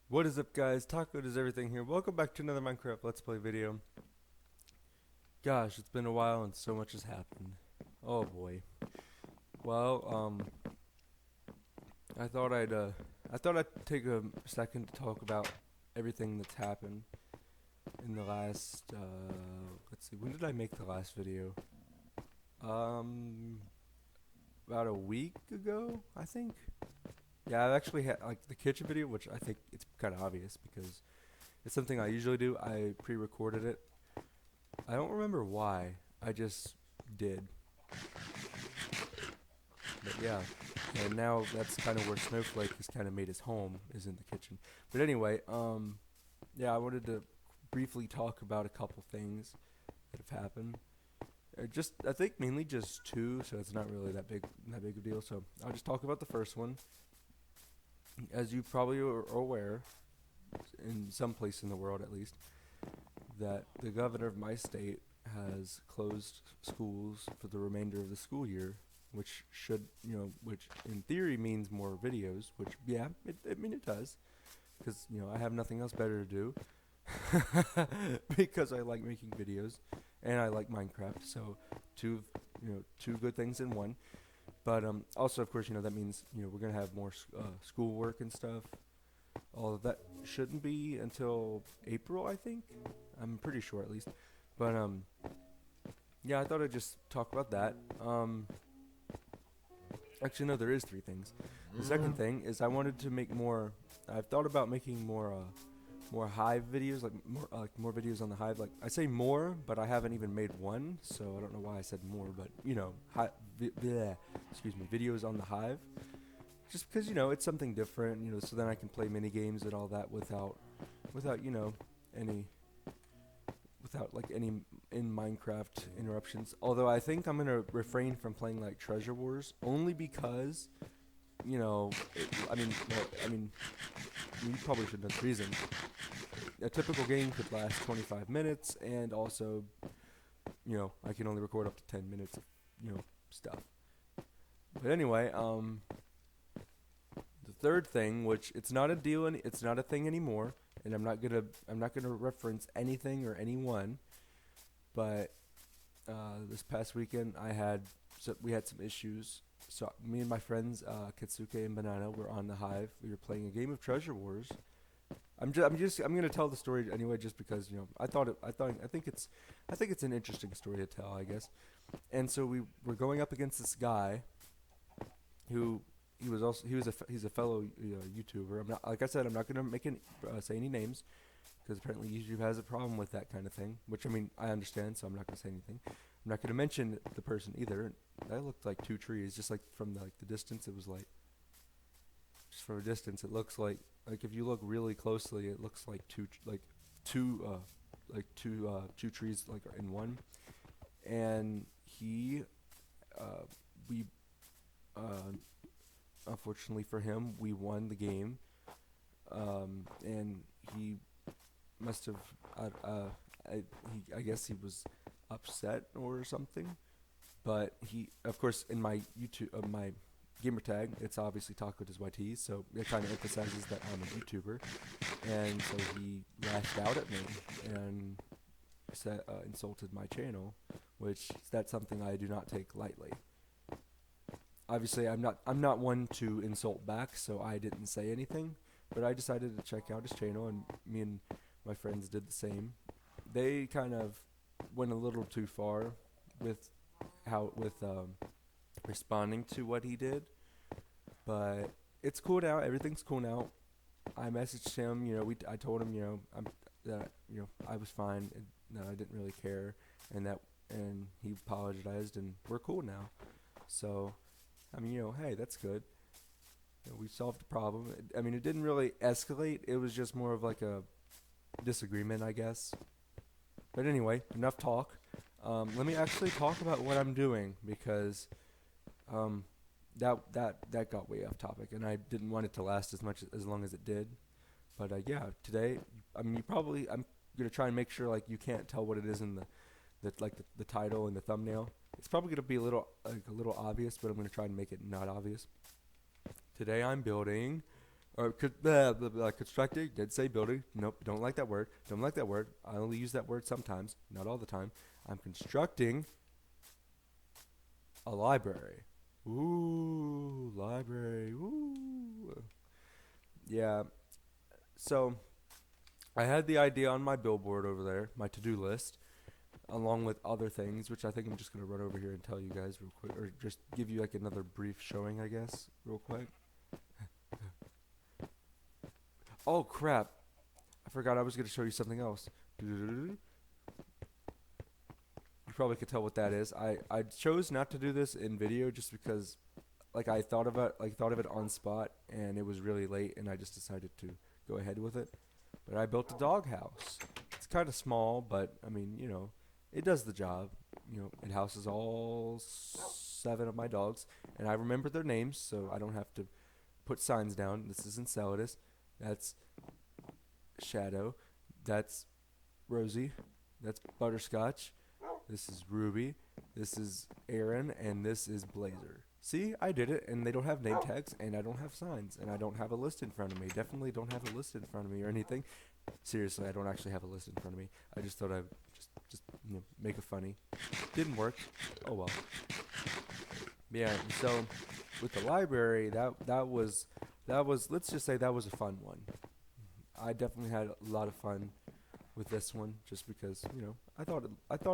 What is up, guys? Taco does everything here. Welcome back to another Minecraft Let's Play video. Gosh, it's been a while and so much has happened. Oh boy. Well, I thought I'd take a second to talk about everything that's happened in the last. Let's see. When did I make the last video? Um, about a week ago, I think. Yeah, I've actually had like the kitchen video, which I think it's kind of obvious because it's something I usually do. I pre-recorded it. I don't remember why. I just did. But yeah. And now that's kind of where Snowflake has kind of made his home, is in the kitchen. But anyway, yeah, I wanted to briefly talk about a couple things that have happened. Just, I think mainly just two, so it's not really that big a deal. So I'll just talk about the first one. As you probably are aware, in some place in the world at least, that the governor of my state has closed schools for the remainder of the school year, which should, which in theory means more videos, which, yeah, I mean, it does, because, I have nothing else better to do, because I like making videos, and I like Minecraft, so two good things in one. But also, of course, that means, we're going to have more schoolwork and stuff. All of that shouldn't be until April, I think. I'm pretty sure at least. But yeah, I thought I'd just talk about that. Actually, no, there is three things. The second thing is I wanted to make more. I've thought about making more Hive videos, like more videos on the Hive. Like I say more, but I haven't even made one, so I don't know why I said more. But excuse me, videos on the Hive. Just because it's something different, so then I can play mini games and all that without any without like any in Minecraft interruptions. Although I think I'm gonna refrain from playing like Treasure Wars only because I mean you probably should know the reason. A typical game could last 25 minutes, and also I can only record up to 10 minutes of stuff. But anyway, the third thing, which it's not a deal and it's not a thing anymore, and I'm not gonna reference anything or anyone, but this past weekend we had some issues. So me and my friends Kitsuke and Banana were on the Hive. We were playing a game of Treasure Wars. I'm gonna tell the story anyway, just because I think it's an interesting story to tell, I guess. And so we were going up against this guy who he's a fellow YouTuber. I'm not, like I said, I'm not gonna say any names because apparently YouTube has a problem with that kind of thing. Which, I mean, I understand, so I'm not gonna say anything. I'm not gonna mention the person either. That looked like two trees, just like from the distance. It was like just from a distance, it looks like if you look really closely, it looks like two two trees like in one. And he we uh, unfortunately for him, we won the game, and he must have. I guess he was upset or something. But he, of course, in my my gamer tag, it's obviously Taco does YT, so it kind of emphasizes that I'm a YouTuber, and so he lashed out at me and insulted my channel, which that's something I do not take lightly. Obviously, I'm not one to insult back, so I didn't say anything. But I decided to check out his channel, and me and my friends did the same. They kind of went a little too far with responding to what he did, but it's cool now. Everything's cool now. I messaged him. I told him, that I was fine, and that I didn't really care, and he apologized, and we're cool now. So I mean, hey, that's good. We solved the problem. I mean, it didn't really escalate. It was just more of like a disagreement, I guess. But anyway, enough talk. Let me actually talk about what I'm doing because um, that got way off topic, and I didn't want it to last as long as it did. But yeah, today, I mean, I'm gonna try and make sure like you can't tell what it is in the title and the thumbnail. It's probably gonna be a little obvious, but I'm gonna try and make it not obvious. Today I'm building Or constructing, did say building. Nope, don't like that word. Don't like that word. I only use that word sometimes, not all the time. I'm constructing a library. Ooh, library. Ooh. Yeah. So I had the idea on my billboard over there, my to-do list, along with other things, which I think I'm just gonna run over here and tell you guys real quick, or just give you like another brief showing, I guess, real quick. Oh crap! I forgot I was gonna show you something else. You probably could tell what that is. I chose not to do this in video just because like I thought of it on spot and it was really late and I just decided to go ahead with it. But I built a doghouse. It's kind of small, but I mean, it does the job. It houses all seven of my dogs, and I remember their names, so I don't have to put signs down. This is Enceladus. That's Shadow. That's Rosie. That's Butterscotch. This is Ruby. This is Aaron, and this is Blazer. See, I did it, and they don't have name tags, and I don't have signs, and I don't have a list in front of me. Definitely don't have a list in front of me or anything. Seriously, I don't actually have a list in front of me. I just thought I'd just make it funny. Didn't work. Oh well. Yeah. So with the library, that was let's just say that was a fun one. I definitely had a lot of fun with this one, just because I thought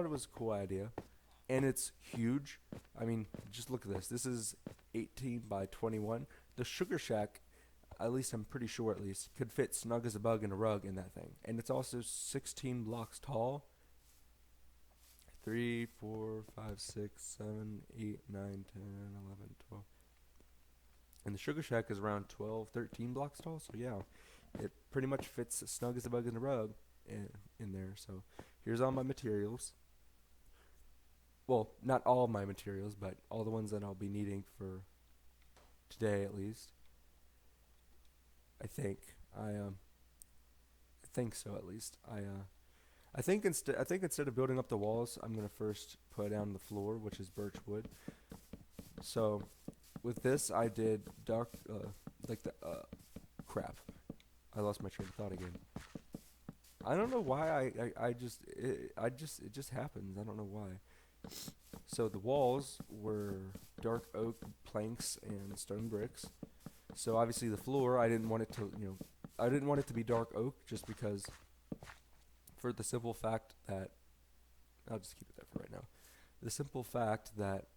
it was a cool idea, and it's huge. I mean, just look at this. This is 18 by 21. The Sugar Shack, at least I'm pretty sure at least, could fit snug as a bug in a rug in that thing. And it's also 16 blocks tall. 3, 4, 5, 6, 7, 8, 9, 10, 11, 12. And the Sugar Shack is around 12, 13 blocks tall. So yeah, it pretty much fits snug as a bug in a rug in there. So here's all my materials. Well, not all my materials, but all the ones that I'll be needing for today at least. I think. I think so at least. I think instead of building up the walls, I'm gonna first put down the floor, which is birch wood. So with this, I did dark like the crap. I lost my train of thought again. I don't know why it just happens. I don't know why. So the walls were dark oak planks and stone bricks. So obviously the floor, I didn't want it to be dark oak just because, for the simple fact that, I'll just keep it there for right now. The simple fact that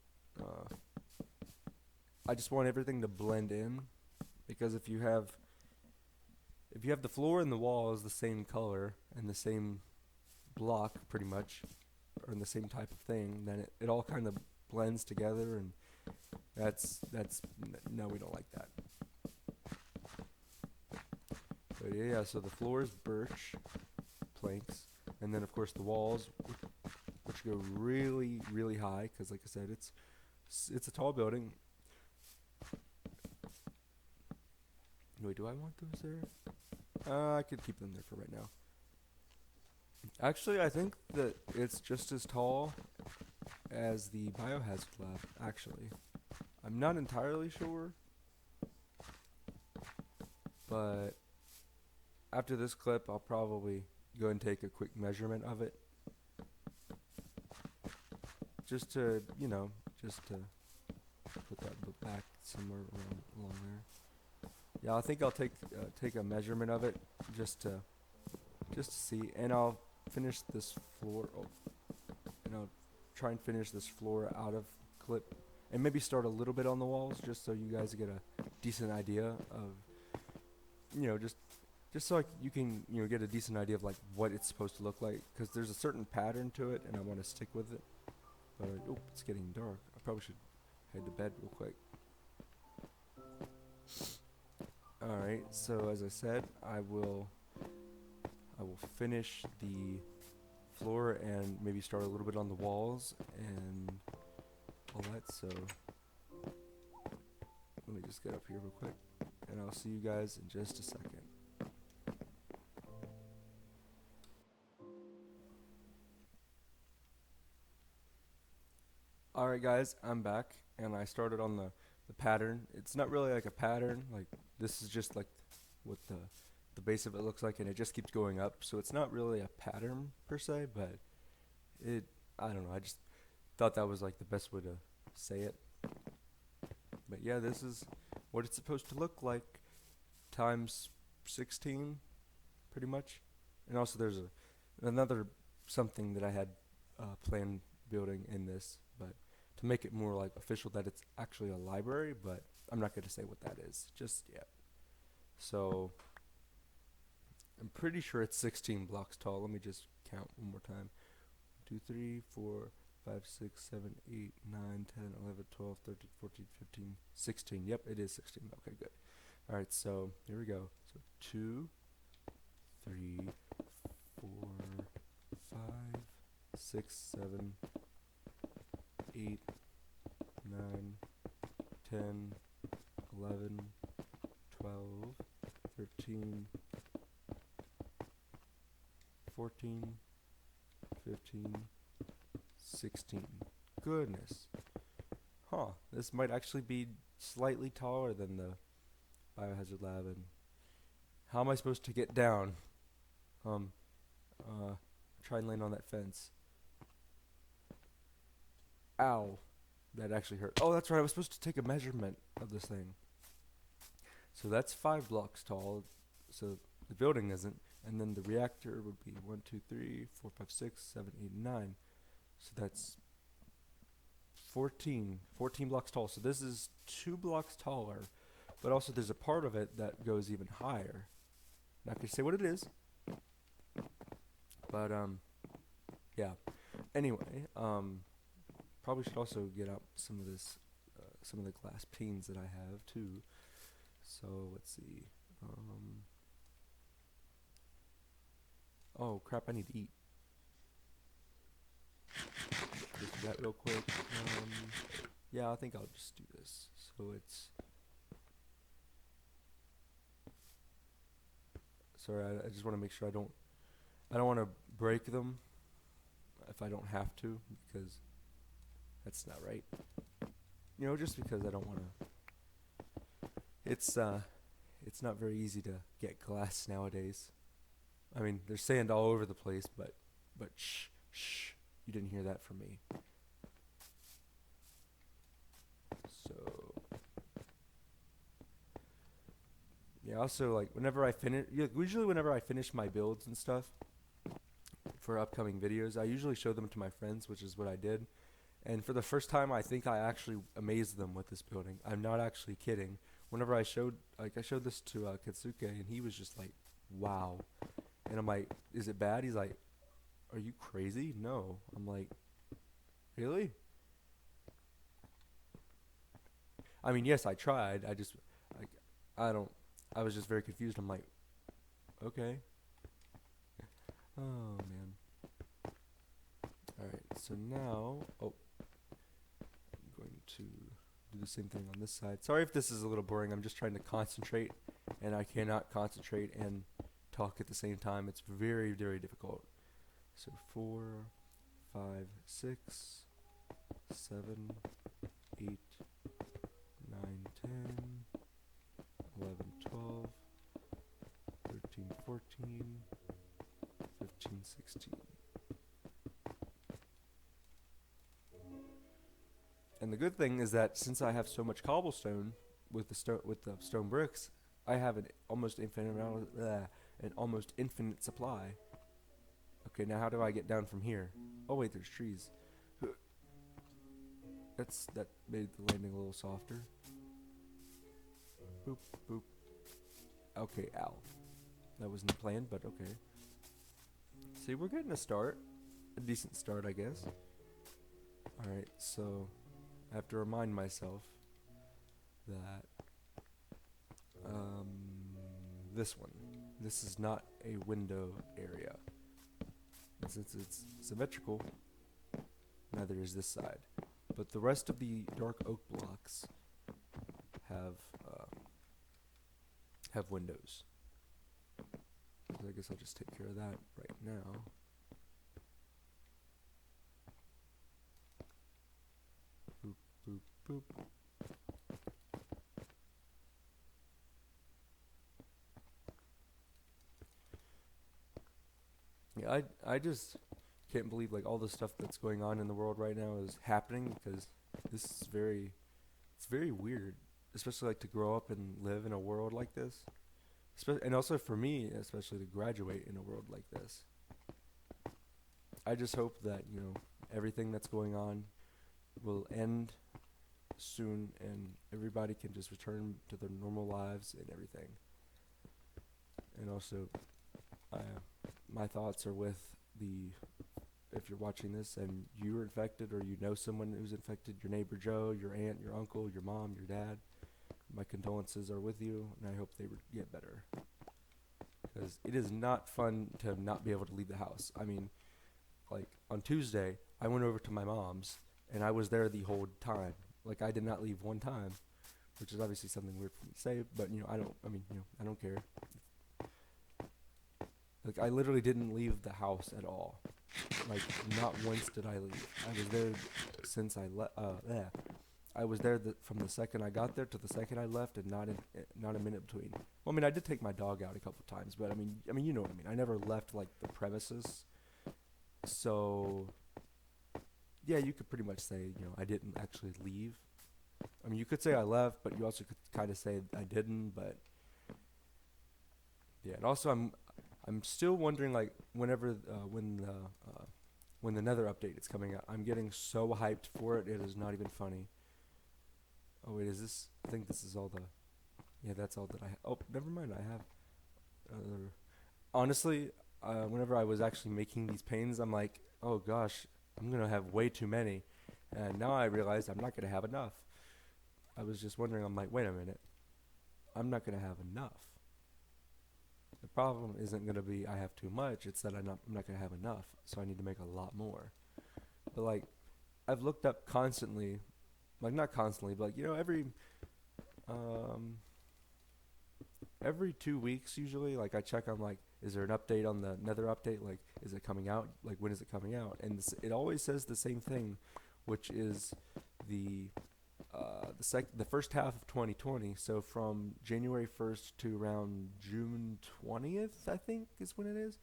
uh, I just want everything to blend in, because if you have the floor and the walls the same color and the same block pretty much, or in the same type of thing, then it all kind of blends together, and no, we don't like that. But yeah, so the floor is birch planks, and then of course the walls, which go really, really high, because like I said, it's a tall building. Wait, do I want those there? I could keep them there for right now. Actually, I think that it's just as tall as the biohazard lab, actually. I'm not entirely sure, but after this clip, I'll probably go and take a quick measurement of it. Just to, just to put that back somewhere along there. Yeah, I think I'll take a measurement of it just to see, and I'll finish this floor. Oh, and I'll try and finish this floor out of clip, and maybe start a little bit on the walls, just so you guys get a decent idea of, just so you can get a decent idea of like what it's supposed to look like, because there's a certain pattern to it, and I want to stick with it. But it's getting dark. I probably should head to bed real quick. Alright, so as I said, I will finish the floor and maybe start a little bit on the walls and all that. So let me just get up here real quick, and I'll see you guys in just a second. Alright guys, I'm back, and I started on the pattern. It's not really like a pattern, like this is just like what the base of it looks like, and it just keeps going up. So it's not really a pattern per se, but it I don't know. I just thought that was like the best way to say it. But yeah, this is what it's supposed to look like times 16, pretty much. And also there's another something that I had planned building in this, but to make it more like official that it's actually a library, but I'm not going to say what that is just yet. So I'm pretty sure it's 16 blocks tall. Let me just count one more time. 2, 3, 4, 5, 6, 7, 8, 9, 10, 11, 12, 13, 14, 15, 16. Yep, it is 16. Okay, good. All right, so here we go. So 2, 3, 4, 5, 6, 7, 8, 9, 10, 11, 12, 13, 14, 15, 16. Goodness. Huh. This might actually be slightly taller than the Biohazard Lab. And how am I supposed to get down? Try and land on that fence. Ow. That actually hurt. Oh, that's right. I was supposed to take a measurement of this thing. So that's 5 blocks tall. So the building isn't. And then the reactor would be 1, 2, 3, 4, 5, 6, 7, 8, 9. So that's 14 blocks tall. So this is 2 blocks taller. But also there's a part of it that goes even higher. Not going to say what it is. But, yeah. Anyway, probably should also get out some of this, some of the glass panes that I have too. So let's see. Oh crap! I need to eat. Just do that real quick. Yeah, I think I'll just do this. So it's. Sorry, I just want to make sure I don't want to break them if I don't have to, because that's not right. You know, just because I don't want to. It's not very easy to get glass nowadays. I mean, there's sand all over the place, but shh, you didn't hear that from me. So yeah, also like whenever I finish, usually whenever I finish my builds and stuff for upcoming videos, I usually show them to my friends, which is what I did. And for the first time, I think I actually amazed them with this building. I'm not actually kidding. Whenever I showed this to Katsuke, and he was just like, "Wow." And I'm like, "Is it bad?" He's like, "Are you crazy?" No. I'm like, "Really?" I mean, yes, I tried. I just, like, I was just very confused. I'm like, okay. Oh, man. Alright, so now, I'm going to do the same thing on this side. Sorry if this is a little boring. I'm just trying to concentrate, and I cannot concentrate and talk at the same time. It's very, very difficult. So 4, 5, 6, 7, 8, 9, 10, 11, 12, 13, 14, 15, 16. And the good thing is that since I have so much cobblestone with the stone bricks, I have an almost infinite supply. Okay, now how do I get down from here? Oh wait, there's trees. That made the landing a little softer. Boop, boop. Okay, ow. That wasn't planned, but okay. See, we're getting a start. A decent start, I guess. Alright, so I have to remind myself that this is not a window area. And since it's symmetrical, neither is this side. But the rest of the dark oak blocks have windows. So I guess I'll just take care of that right now. Boop, boop, boop. Yeah, I just can't believe like all the stuff that's going on in the world right now is happening because this is it's very weird, especially like to grow up and live in a world like this. And also for me, especially to graduate in a world like this. I just hope that, everything that's going on will end soon and everybody can just return to their normal lives and everything. And also, I, my thoughts are with the if you're watching this and you were infected or you know someone who's infected, your neighbor Joe, your aunt, your uncle, your mom, your dad, my condolences are with you, and I hope they get better. Because it is not fun to not be able to leave the house. I mean, like on Tuesday, I went over to my mom's, and I was there the whole time. Like I did not leave one time, which is obviously something weird for me to say, but I don't. I mean, I don't care. Like I literally didn't leave the house at all. Like not once did I leave. I was there since I left. Yeah, I was there from the second I got there to the second I left, and not a minute between. Well, I mean, I did take my dog out a couple times, but I mean, you know what I mean. I never left like the premises. So yeah, you could pretty much say I didn't actually leave. I mean, you could say I left, but you also could kind of say I didn't. But yeah, and also I'm still wondering like when the Nether update is coming out. I'm getting so hyped for it. It is not even funny. Oh wait, is this? I think this is all the. Yeah, that's all that I. Oh, never mind. I have. Honestly, whenever I was actually making these panes, I'm like, oh gosh, I'm gonna have way too many, and now I realize I'm not gonna have enough. I was just wondering. I'm like, wait a minute, I'm not gonna have enough. The problem isn't gonna be I have too much. It's that I'm not gonna have enough. So I need to make a lot more. But like, I've looked up constantly, like not constantly, but like um every 2 weeks usually. Like I check on like, is there an update on the Nether update? Like, is it coming out? Like, when is it coming out? And it always says the same thing, which is the the first half of 2020. So from January 1st to around June 20th, I think is when it is.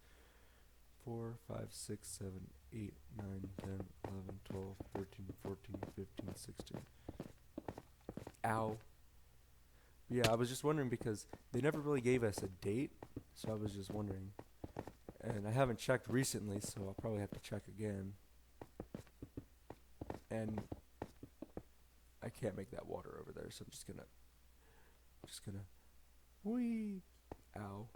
4, 5, 6, 7, 8, 9, 10, 11, 12, 13, 14, 15, 16. Ow. Yeah, I was just wondering because they never really gave us a date, so I was just wondering. And I haven't checked recently, so I'll probably have to check again. And I can't make that water over there, so I'm just gonna, whee, ow.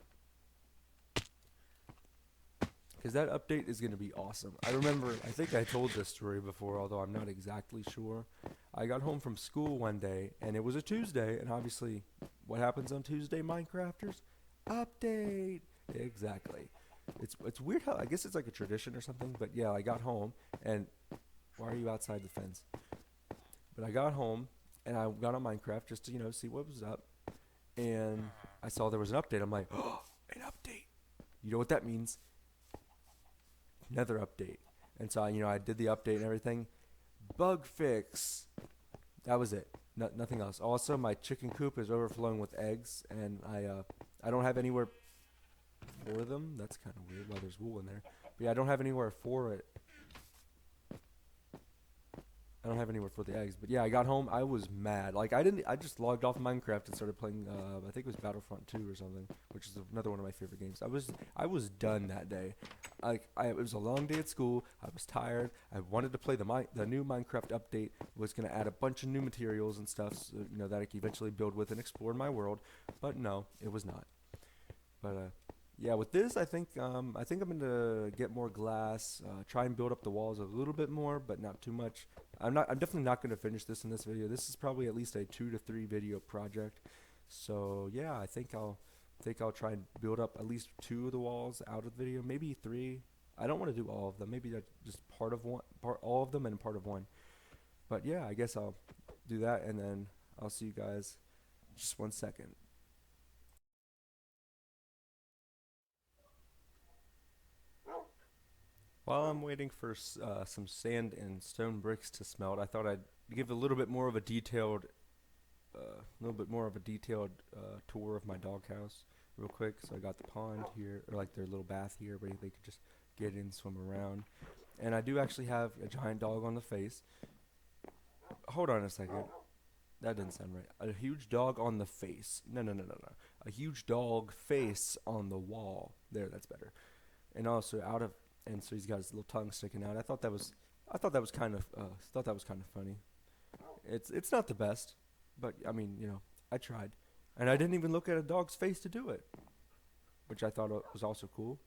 Because that update is gonna be awesome. I think I told this story before, although I'm not exactly sure. I got home from school one day, and it was a Tuesday, and obviously, what happens on Tuesday, Minecrafters? Update! Exactly. It's weird how, I guess it's like a tradition or something, but yeah, I got home, and why are you outside the fence? But I got home, and I got on Minecraft just to, see what was up, and I saw there was an update. I'm like, oh, an update! You know what that means? Nether update. And so, I did the update and everything. Bug fix. That was it. Nothing else. Also, my chicken coop is overflowing with eggs, and I don't have anywhere for them. That's kind of weird. Well, there's wool in there. But yeah, I don't have anywhere for it. I don't have anywhere for the eggs. But yeah, I got home. I was mad. Like I just logged off Minecraft and started playing. I think it was Battlefront 2 or something, which is another one of my favorite games. I was done that day. It was a long day at school. I was tired. I wanted to play the new Minecraft update. Was gonna add a bunch of new materials and stuff, so, that I could eventually build with and explore in my world. But no, it was not. But yeah, with this, I think I'm gonna get more glass. Try and build up the walls a little bit more, but not too much. I'm definitely not gonna finish this in this video. This is probably at least a 2 to 3 video project. So yeah, I think I'll try and build up at least 2 of the walls out of the video, maybe 3. I don't want to do all of them. Maybe just all of them, and part of one. But yeah, I guess I'll do that, and then I'll see you guys just 1 second. While I'm waiting for some sand and stone bricks to smelt, I thought I'd give a little bit more of a detailed tour of my doghouse real quick. So I got the pond here, or like their little bath here, where they could just get in, swim around. And I do actually have a giant dog on the face. Hold on a second. That didn't sound right. A huge dog on the face. No, no, no, no, no. A huge dog face on the wall. There, that's better. And also and so he's got his little tongue sticking out. I thought that was kind of, funny. It's not the best, but I mean, I tried, and I didn't even look at a dog's face to do it, which I thought was also cool.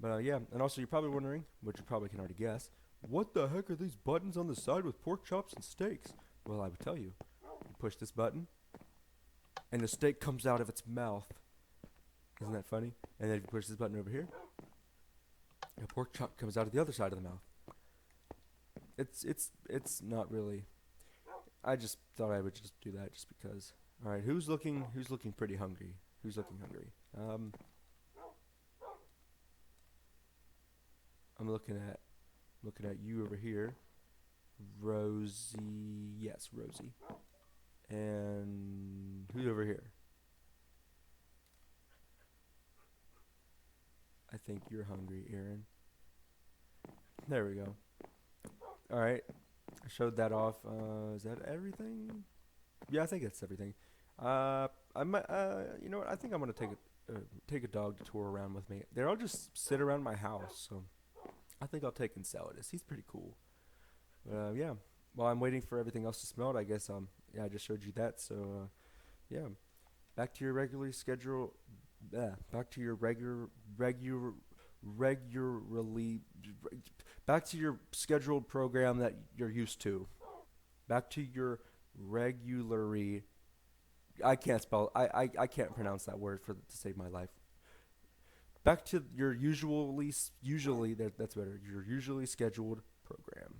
But yeah, and also you're probably wondering, which you probably can already guess, what the heck are these buttons on the side with pork chops and steaks? Well, I would tell you. You push this button, and the steak comes out of its mouth. Isn't that funny? And then if you push this button over here, a pork chop comes out of the other side of the mouth. It's not really. I just thought I would just do that just because. All right, who's looking pretty hungry? Who's looking hungry? I'm looking at you over here, Rosie. Yes, Rosie. And who's over here? I think you're hungry, Aaron. There we go. All right, I showed that off. Is that everything? Yeah, I think that's everything. I might. You know what? I think I'm gonna take a dog to tour around with me. They'll just sit around my house, so I think I'll take Enceladus. He's pretty cool. Yeah. While I'm waiting for everything else to smelt, I guess yeah, I just showed you that. So yeah, back to your regularly scheduled. Back to your regularly back to your scheduled program that you're used to. Back to your regularly. I can't spell. I can't pronounce that word to save my life. Back to your usually that's better. Your usually scheduled program.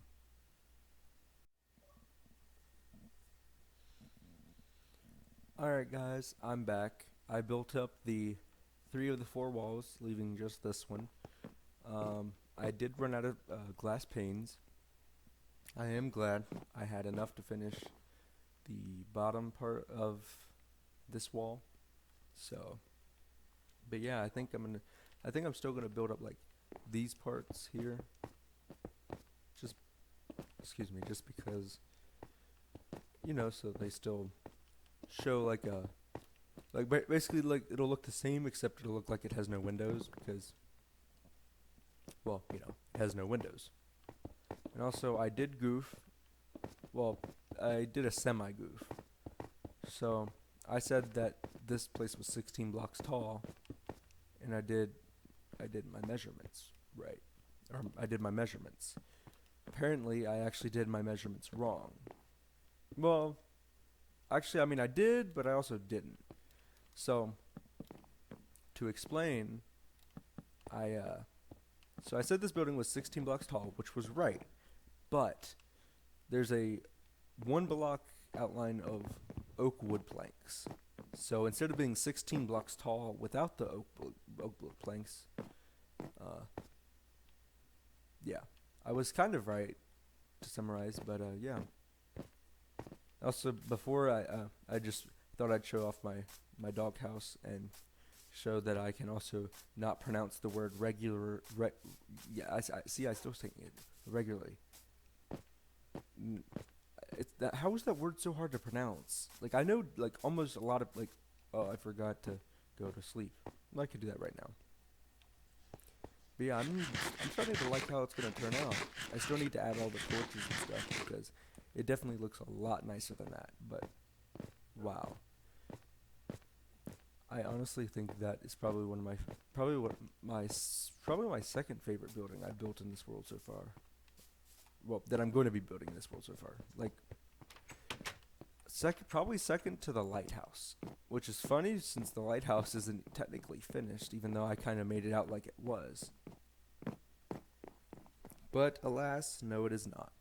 All right, guys, I'm back. I built up the 3 of the 4 walls, leaving just this one. I did run out of glass panes. I am glad I had enough to finish the bottom part of this wall. So, but yeah, I think I'm still gonna build up like these parts here. Just, excuse me, just because, so they still show basically like it'll look the same except it'll look like it has no windows because, well, it has no windows. And also I did goof. Well, I did a semi goof. So I said that this place was 16 blocks tall, and I did my measurements right, or I did my measurements. Apparently, I actually did my measurements wrong. Well, actually, I mean I did, but I also didn't. So to explain, so I said this building was 16 blocks tall, which was right, but there's a 1 block outline of oak wood planks. So instead of being 16 blocks tall without the oak wood planks, yeah, I was kind of right to summarize, but yeah. Also, before I just thought I'd show off my doghouse and show that I can also not pronounce the word regular. Yeah, I see. I still saying it regularly. How is that word so hard to pronounce? Like I know, like almost a lot of like. Oh, I forgot to go to sleep. Well, I could do that right now. But yeah, I'm starting to like how it's gonna turn out. I still need to add all the torches and stuff because it definitely looks a lot nicer than that. But wow, I honestly think that is probably probably my second favorite building I've built in this world so far. Well, that I'm going to be building in this world so far. Like probably second to the lighthouse, which is funny since the lighthouse isn't technically finished, even though I kind of made it out like it was. But alas, no, it is not.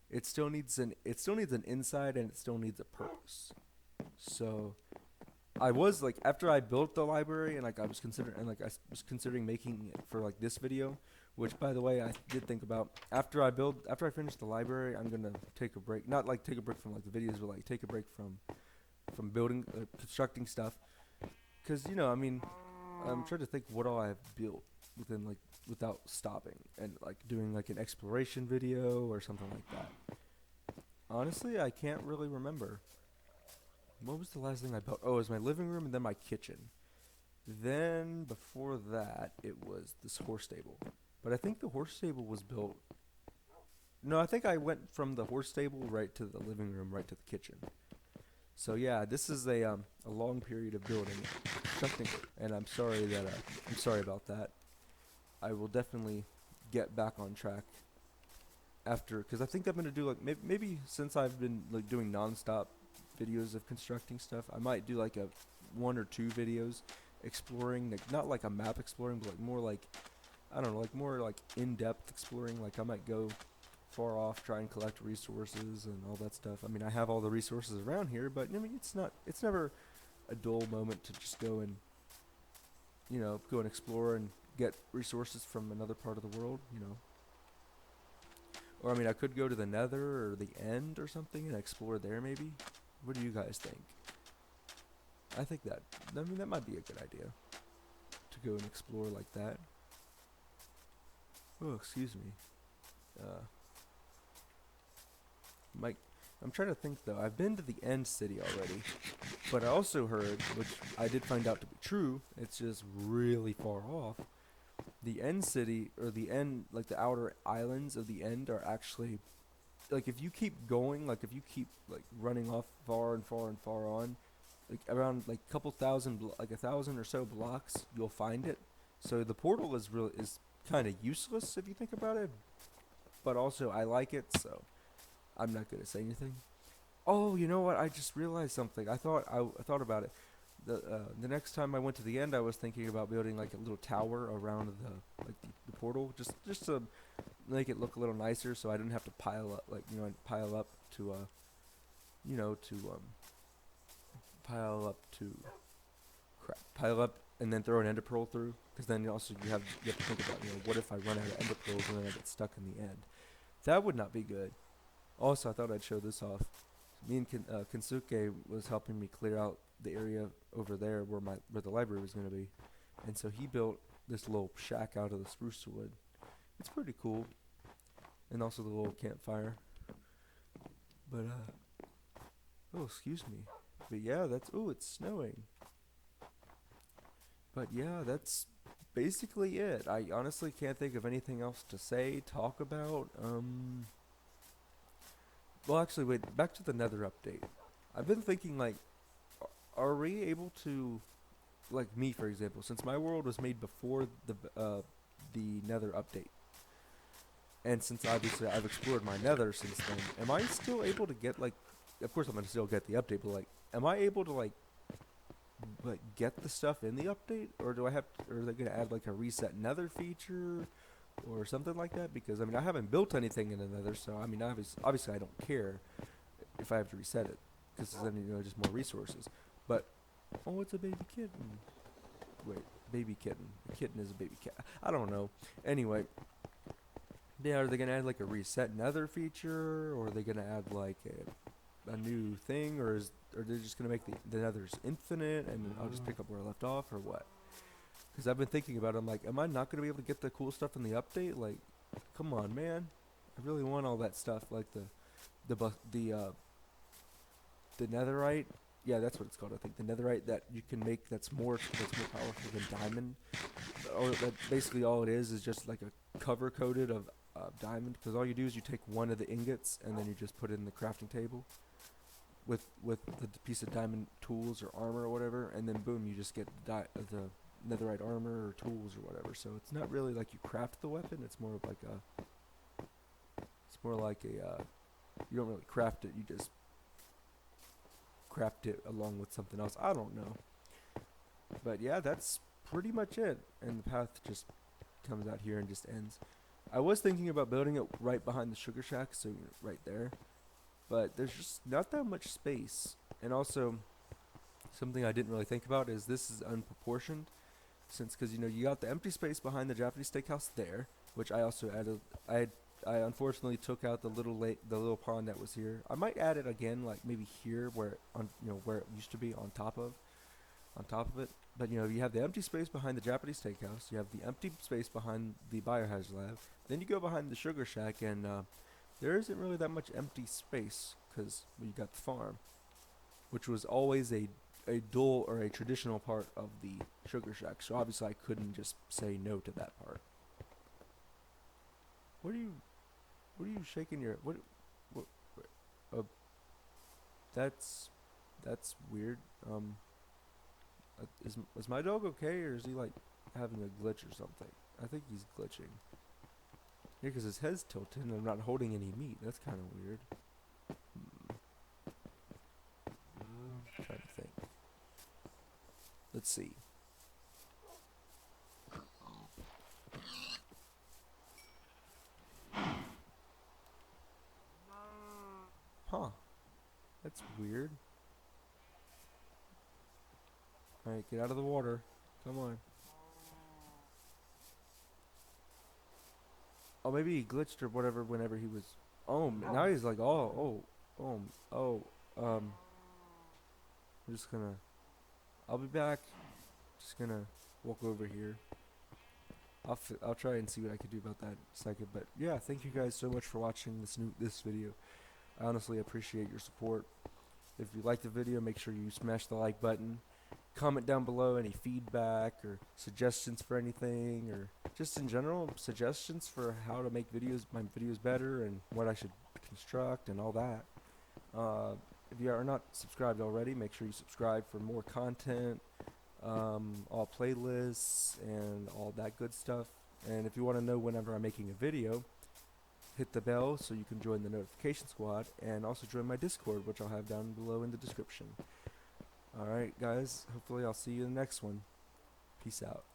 It still needs an inside and it still needs a purpose. So I was like, after I built the library and like I was considering making it for like this video, which by the way I did think about after I finish the library, I'm gonna take a break, not like take a break from like the videos, but like take a break from building, constructing stuff, because I mean, I'm trying to think what all I've built. within like without stopping and like doing like an exploration video or something like that. Honestly, I can't really remember. What was the last thing I built? Oh, it was my living room and then my kitchen. Then before that, it was this horse stable. But I think the horse stable was built. No, I think I went from the horse stable right to the living room, right to the kitchen. So yeah, this is a long period of building something, and I'm sorry about that. I will definitely get back on track after, because I think I'm gonna do like maybe since I've been like doing nonstop videos of constructing stuff, I might do like a one or two videos exploring, like not like a map exploring, but like more like I don't know, like more like in-depth exploring. Like I might go far off, try and collect resources and all that stuff. I mean, I have all the resources around here, but I mean, it's never a dull moment to just go and, go and explore and get resources from another part of the world, Or I mean, I could go to the Nether or the End or something and explore there maybe. What do you guys think? I mean, that might be a good idea to go and explore like that. Oh, excuse me. Uh, Mike, I'm trying to think though. I've been to the End City already, but I also heard, which I did find out to be true, it's just really far off. The End City, or the End, like the outer islands of the End, are actually, like if you keep going, like if you keep like running off far and far and far on, like around like a couple thousand, like 1,000 or so blocks, you'll find it. So the portal is kind of useless if you think about it, but also I like it, so I'm not gonna say anything. Oh, you know what? I just realized something. I thought about it. The next time I went to the End, I was thinking about building like a little tower around the portal, just to make it look a little nicer, so I didn't have to pile up pile up to you know to pile up to pile up and then throw an ender pearl through, because then you have to think about, what if I run out of ender pearls and then I get stuck in the end. That would not be good. Also, I thought I'd show this off. Me and Kensuke was helping me clear out the area over there where the library was going to be, and so he built this little shack out of the spruce wood. It's pretty cool, and also the little campfire. But oh, excuse me. But yeah, it's snowing. But yeah, that's basically it. I honestly can't think of anything else to say, talk about. Well, actually, wait. Back to the Nether update. I've been thinking, like, are we able to, like me, for example, since my world was made before the Nether update, and since obviously I've explored my Nether since then, am I still able to get like? Of course, I'm gonna still get the update, but like, am I able to like get the stuff in the update, or or are they gonna add like a reset Nether feature? Or something like that, because I mean I haven't built anything in the Nether, so I mean obviously I don't care if I have to reset it, because then just more resources. But oh, it's a baby kitten. Wait, baby kitten. A kitten is a baby cat. I don't know. Anyway, yeah, are they gonna add like a reset Nether feature, or are they gonna add like a new thing, or they just gonna make the Nethers infinite and I'll just pick up where I left off, or what? Because I've been thinking about it. I'm like, am I not going to be able to get the cool stuff in the update? Like, come on, man. I really want all that stuff, like the netherite. Yeah, that's what it's called, I think. The netherite that you can make that's more powerful than diamond. Or that basically all it is just like a cover coated of diamond. Because all you do is you take one of the ingots and then you just put it in the crafting table with the piece of diamond tools or armor or whatever, and then boom, you just get the netherite armor or tools or whatever. So it's not really like you craft the weapon. It's more like a you don't really craft it. You just craft it along with something else. I don't know. But yeah, that's pretty much it. And the path just comes out here and just ends. I was thinking about building it right behind the sugar shack, so right there. But there's just not that much space. And also, something I didn't really think about is this is unproportioned. Because you got the empty space behind the Japanese steakhouse there, which I also added. I unfortunately took out the little pond that was here. I might add it again, like maybe here where where it used to be on top of it. But you know, you have the empty space behind the Japanese steakhouse. You have the empty space behind the biohazard lab. Then you go behind the sugar shack, and there isn't really that much empty space because you got the farm, which was always a dual or a traditional part of the sugar shack. So obviously, I couldn't just say no to that part. What are you shaking your what uh, that's weird. Is my dog okay, or is he like having a glitch or something? I think he's glitching. Yeah, because his head's tilted and I'm not holding any meat. That's kind of weird. Trying to think. Let's see. Huh. That's weird. Alright, get out of the water. Come on. Oh, maybe he glitched or whatever whenever he was. Oh, now he's like, um, I'm just gonna. I'll be back. Just gonna walk over here. I'll try and see what I can do about that in a second. But yeah, thank you guys so much for watching this video. I honestly appreciate your support. If you like the video, make sure you smash the like button. Comment down below any feedback or suggestions for anything, or just in general suggestions for how to make my videos better and what I should construct and all that. If you are not subscribed already, make sure you subscribe for more content, all playlists and all that good stuff. And if you want to know whenever I'm making a video, hit the bell so you can join the notification squad, and also join my Discord, which I'll have down below in the description. Alright guys, hopefully I'll see you in the next one. Peace out.